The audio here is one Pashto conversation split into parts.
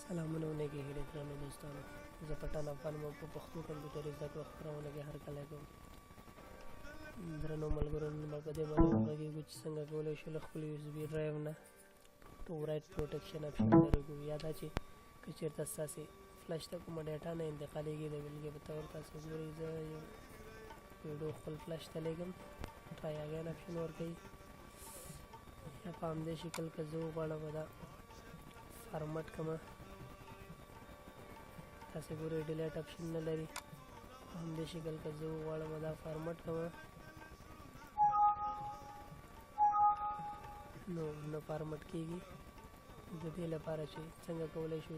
سلامونه علیکم ډیرو دوستانو، زه پټان افغان مو په پښتو کمپیوټر زده کړو خپرونه کې هرکلی کوم. درنو ملګرو، نن به په دې باندې وغږیږو چې څنګه کولی شو له خپل USB ډرایو نه اوورایډ پروټیکشن اپشن لرې کړو. یا دا چې که چېرته ستاسې فلش ته کومه ډیټا نه انتقالېږي، د بېلګې په طور تاسو ګورئ زه یو ویډیو خپل فلش ته لیږم، ټرای اګین اپشن ورکوي. یا په همدې شکل که زه وغواړم دا فارمټ کړمه، تاسې ګورئ ډیلیټ اپشن نه لري. په همدې شکل که زه وغواړم دا فارمټ کړمه نو نه فارمټ کېږي. د دې لپاره چې څنګه کولی شو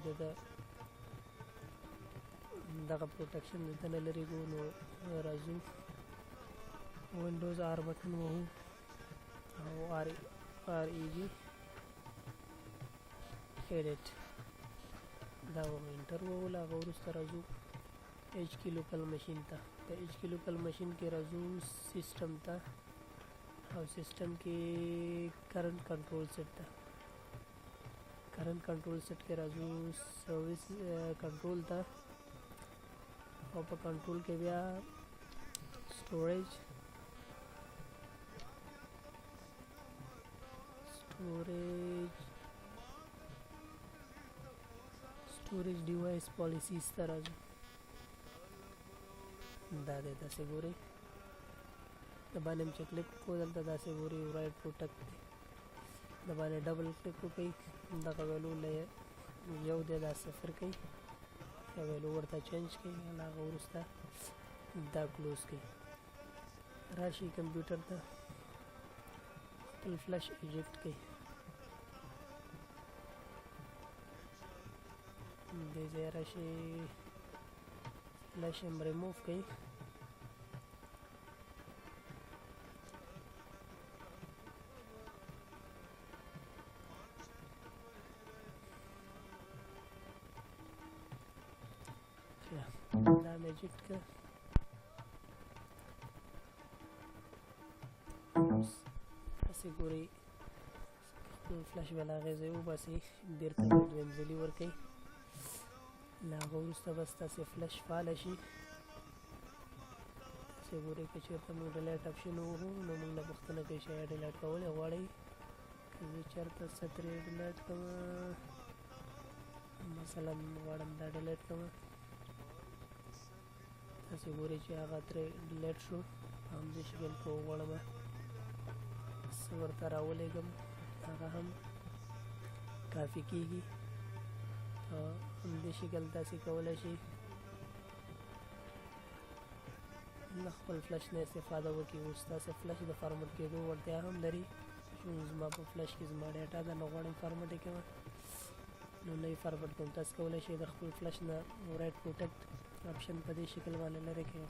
دغه پروټیکشن د ده نه لرې کړو، نو راځو وینډوز آر بټن وهو او REG ایډیټ دا انټر ووهلو. هغه وروسته راځو HK لوکل مشین ته. په HK لوکل مشین کې راځو سیسټم ته او سیسټم کې کرنٹ کنټرول سیټ ته. کرنٹ کنټرول سیټ کې راځو سروس کنټرول ته او په کنټرول کې بیا سټوریج ډیوایس پالیسیز ته راځو. دا دی تاسې ګورئ د باندې چې کلیک وکړو دلته تاسې ګورئ اوورایډ پروټیکټ دی. د باندې ډبل کلیک وکړئ، دغه ویلو له یو دی دا صفر کوي، یا ویلو ورته چینج کوي. له هغه وروسته دا کلوز کوي. راشي کمپیوټر ته خپل فلش ایجکټ کوي. دې ځای راشي فلش هم ریموف کوي. دا مې ایجکټ کړ. تاسې ګورئ خپل فلش به له هغې ځای وباسئ، بېرته به دویم ځلي ورکوئ. له هغه وروسته به ستاسې فلش فعاله شي. تاسې ګورئ که چېرته موږ ډیلیټ اپشن ووهو نو موږ نه پوښتنه کوي چې ایا ډیلیټ کولی غواړئ. که زه چېرته څه ترې ډیلیټ کړمه، مثلا غواړم دا ډیلیټ کړمه، تاسې ګورئ چې هغه ترې ډیلیټ شو. په همدې شکل که وغواړم څه ورته راولېږم، هغه هم کافي کېږي. په همدې شکل تاسې کولی شئ له خپل فلش نه استفاده وکړئ. اوس تاسې فلش د فارمټ کېدو وړتیا هم لري. زما په فلش کې زما ډیټا ده، نه غواړم فارمټ یې کړمه نو نه یې فارمټ کوم. تاسې کولی شئ د خپل فلش نه اوورایډ پروټیکټ اپشن په دې شکل باندې لرې کړئ.